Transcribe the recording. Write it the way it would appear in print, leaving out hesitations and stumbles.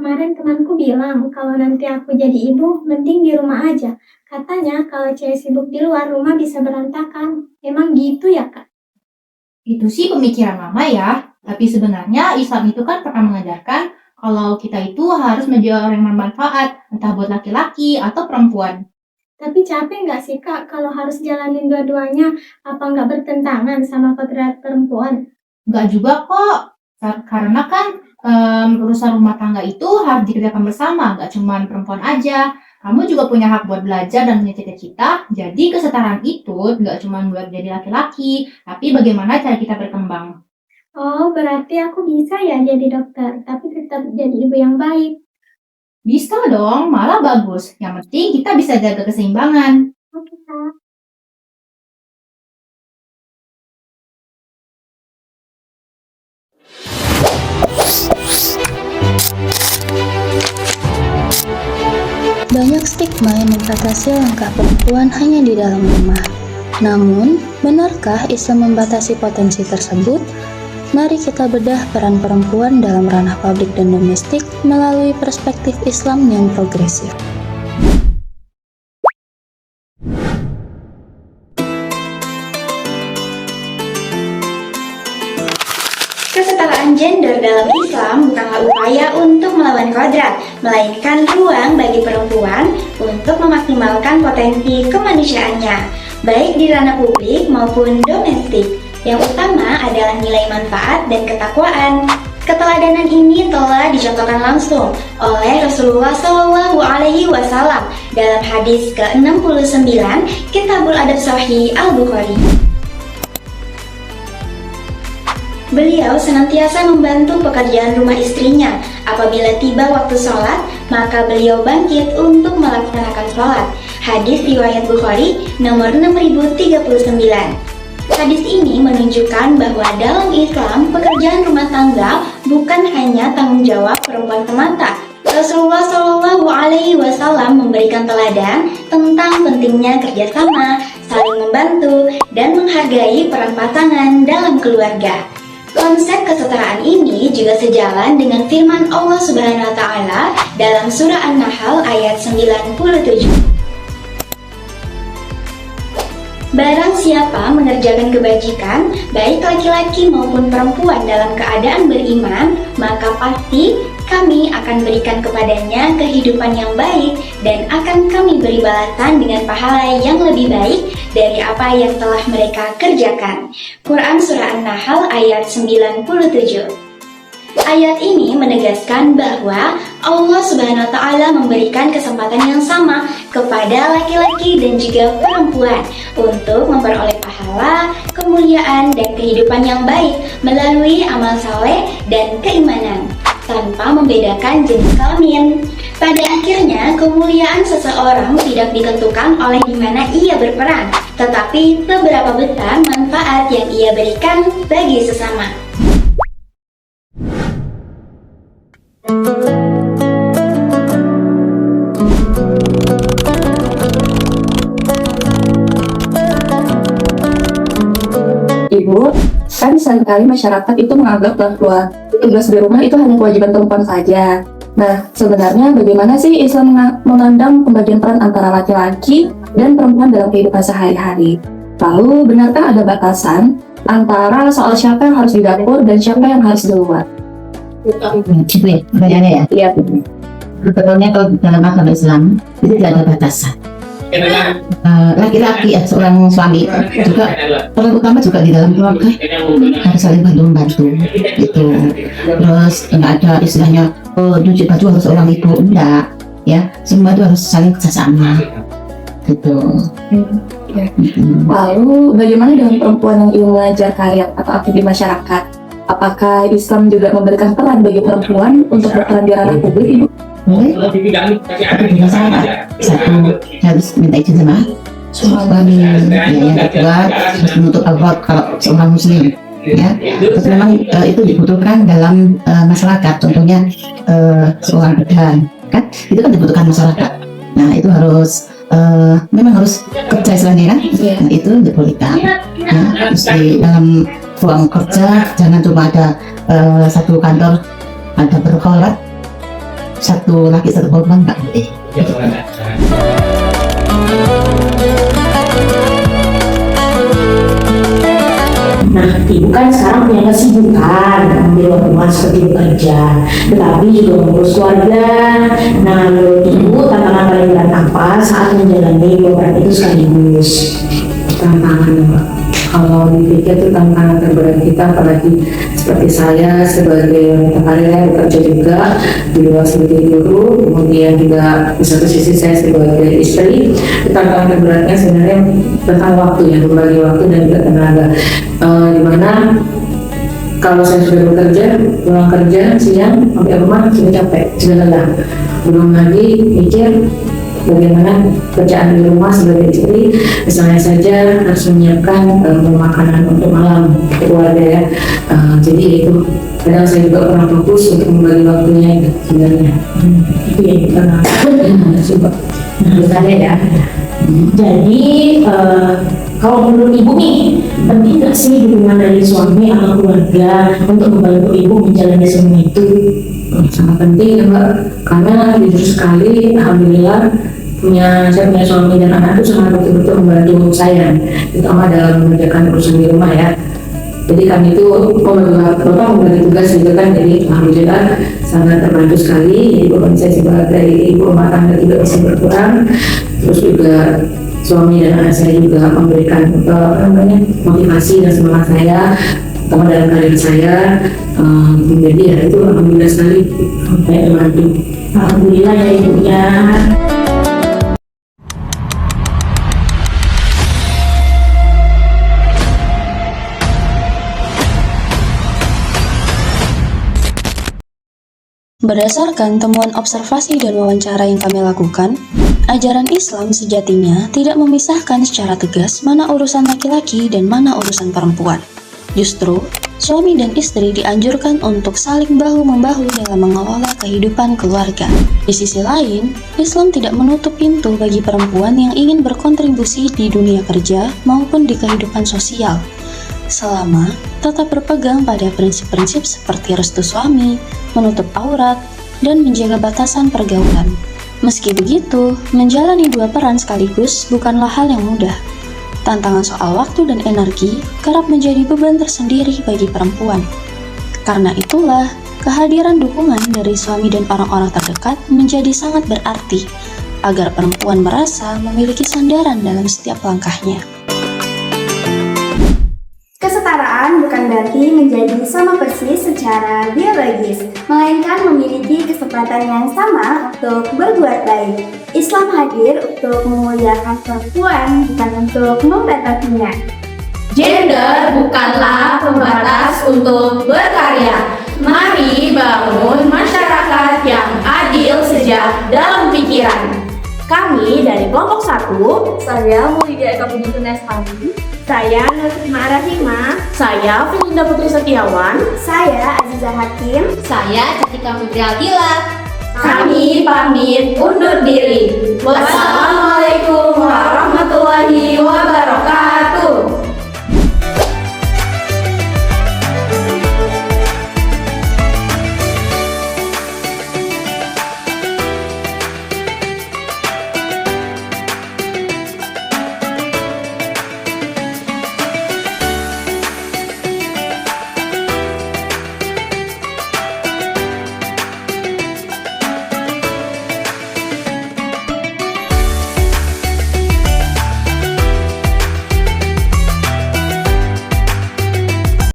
Kemarin temanku bilang kalau nanti aku jadi ibu, mending di rumah aja. Katanya kalau cewek sibuk di luar rumah bisa berantakan. Emang gitu ya, Kak? Itu sih pemikiran mama ya, tapi sebenarnya Islam itu kan pernah mengajarkan kalau kita itu harus menjadi orang yang bermanfaat, entah buat laki-laki atau perempuan. Tapi capek nggak sih, Kak, kalau harus jalanin dua-duanya? Apa nggak bertentangan sama kodrat perempuan? Enggak juga kok, karena kan urusan rumah tangga itu harus dikerjakan bersama, nggak cuma perempuan aja. Kamu juga punya hak buat belajar dan punya cita-cita, jadi kesetaraan itu nggak cuma buat jadi laki-laki, tapi bagaimana cara kita berkembang. Oh, berarti aku bisa ya jadi dokter, tapi tetap jadi ibu yang baik. Bisa dong, malah bagus. Yang penting kita bisa jaga keseimbangan. Oke, Kak. Banyak stigma yang membatasi langkah perempuan hanya di dalam rumah. Namun, benarkah Islam membatasi potensi tersebut? Mari kita bedah peran perempuan dalam ranah publik dan domestik melalui perspektif Islam yang progresif. Kesetaraan gender dalam Islam bukanlah upaya untuk melawan kodrat, melainkan ruang bagi perempuan untuk memaksimalkan potensi kemanusiaannya, baik di ranah publik maupun domestik. Yang utama adalah nilai manfaat dan ketakwaan. Keteladanan ini telah dicontohkan langsung oleh Rasulullah Shallallahu Alaihi Wasallam dalam hadis ke-69 Kitabul Adab Sahih Al-Bukhari. Beliau senantiasa membantu pekerjaan rumah istrinya. Apabila tiba waktu sholat, maka beliau bangkit untuk melaksanakan sholat. Hadis riwayat Bukhari nomor 6039. Hadis ini menunjukkan bahwa dalam Islam, pekerjaan rumah tangga bukan hanya tanggung jawab perempuan semata. Rasulullah Shallallahu Alaihi Wasallam memberikan teladan tentang pentingnya kerjasama, saling membantu, dan menghargai peran pasangan dalam keluarga. Konsep kesetaraan ini juga sejalan dengan firman Allah Subhanahu wa Ta'ala dalam surah An-Nahl ayat 97. Barang siapa mengerjakan kebajikan, baik laki-laki maupun perempuan dalam keadaan beriman, maka pasti kami akan berikan kepadanya kehidupan yang baik dan akan kami beri balasan dengan pahala yang lebih baik dari apa yang telah mereka kerjakan. Quran Surah An-Nahl ayat 97. Ayat ini menegaskan bahwa Allah Subhanahu wa Ta'ala memberikan kesempatan yang sama kepada laki-laki dan juga perempuan untuk memperoleh pahala, kemuliaan, dan kehidupan yang baik melalui amal saleh dan keimanan, tanpa membedakan jenis kelamin. Pada akhirnya, kemuliaan seseorang tidak ditentukan oleh di mana ia berperan, tetapi seberapa besar manfaat yang ia berikan bagi sesama. Ibu, kan seringkali masyarakat itu menganggap bahwa tugas di rumah itu hanya kewajiban perempuan saja. Nah, sebenarnya bagaimana sih Islam memandang pembagian peran antara laki-laki dan perempuan dalam kehidupan sehari-hari? Lalu, benarkah ada batasan antara soal siapa yang harus di dapur dan siapa yang harus di luar? Gitu ya, pertanyaannya ya? Iya. Sebetulnya kalau dalam agama Islam itu tidak ada batasan. Laki-laki ya, seorang suami juga peran utama juga di dalam keluarga harus saling bantu-bantu gitu. Terus nggak ada istilahnya cuci baju harus seorang ibu, enggak ya, semua itu harus saling kerjasama gitu. Lalu, bagaimana dengan perempuan yang ingin mengajar karya atau aktif di masyarakat? Apakah Islam juga memberikan peran bagi perempuan untuk berperan di ranah publik, Ibu? Boleh, tapi masalah satu harus minta izin sama suami, ya, yang kedua harus menutup aurat kalau seorang muslim, ya. Terus memang itu dibutuhkan dalam masyarakat, contohnya seorang bidan, kan itu kan dibutuhkan masyarakat. Nah itu harus memang harus kerja istilahnya kan, nah, itu dibolehkan. Nah, di dalam ruang kerja jangan cuma ada satu kantor ada berkholat satu laki satu perempuan nggak boleh. Nah, ibu kan sekarang punya kesibukan di luar rumah seperti bekerja, tetapi juga mengurus keluarga. Nah, menurut ibu tantangan paling berat apa saat menjalani program itu sekaligus? Tantangan, Mbak. Kalau dipikir itu tantangan terberat kita, apalagi seperti saya sebagai wanita karir yang bekerja juga di luar sebagai guru, kemudian juga di satu sisi saya sebagai istri. Tantangan terberatnya sebenarnya tentang waktu ya, berbagi waktu dan juga tenaga. Dimana kalau saya sudah bekerja, pulang kerja siang sampai rumah sudah capek, sudah lelah. Belum lagi mikir bagaimana kerjaan di rumah sebagai istri, misalnya saja harus menyiapkan makanan untuk malam keluarga ya. Jadi itu kadang saya juga kurang fokus untuk membagi waktunya sebenarnya. Itu yang kita Coba. misalnya ya. Jadi kalau menurut ibu nih, penting nggak sih dukungan dari suami atau keluarga untuk membantu ibu menjalani semua itu? Sangat penting ya Mbak, karena jujur sekali alhamdulillah saya punya suami dan anak itu sangat betul-betul membantu saya, terutama dalam mengerjakan urusan di rumah ya. Jadi kami itu membagi tugas gitu kan, jadi alhamdulillah sangat terbantu sekali. Jadi beban saya sebagai ibu rumah tangga tidak bisa berkurang, terus juga suami dan anak saya juga memberikan motivasi dan semangat saya terutama dalam karir saya. Jadi ya itu alhamdulillah sekali saya terbantu. Alhamdulillah ya ibu ya. Berdasarkan temuan observasi dan wawancara yang kami lakukan, ajaran Islam sejatinya tidak memisahkan secara tegas mana urusan laki-laki dan mana urusan perempuan. Justru, suami dan istri dianjurkan untuk saling bahu-membahu dalam mengelola kehidupan keluarga. Di sisi lain, Islam tidak menutup pintu bagi perempuan yang ingin berkontribusi di dunia kerja maupun di kehidupan sosial, selama tetap berpegang pada prinsip-prinsip seperti restu suami, menutup aurat, dan menjaga batasan pergaulan. Meski begitu, menjalani dua peran sekaligus bukanlah hal yang mudah. Tantangan soal waktu dan energi kerap menjadi beban tersendiri bagi perempuan. Karena itulah, kehadiran dukungan dari suami dan orang-orang terdekat menjadi sangat berarti, agar perempuan merasa memiliki sandaran dalam setiap langkahnya. Kesetaraan bukan berarti menjadi sama persis secara biologis, melainkan memiliki kesempatan yang sama untuk berbuat baik. Islam hadir untuk memuliakan perempuan, bukan untuk membatasinya. Gender bukanlah pembatas untuk berkarya. Mari bangun masyarakat yang adil sejak dalam pikiran. Kami dari kelompok 1, Saya Mulydia Eka Puji Tunestami. Saya Nurima Arahima. saya Felinda Putri Setiawan. Saya Aziza Hakim. Saya Catika Putri Aldila. Kami pamit undur diri. Wassalamualaikum warahmatullahi wabarakatuh.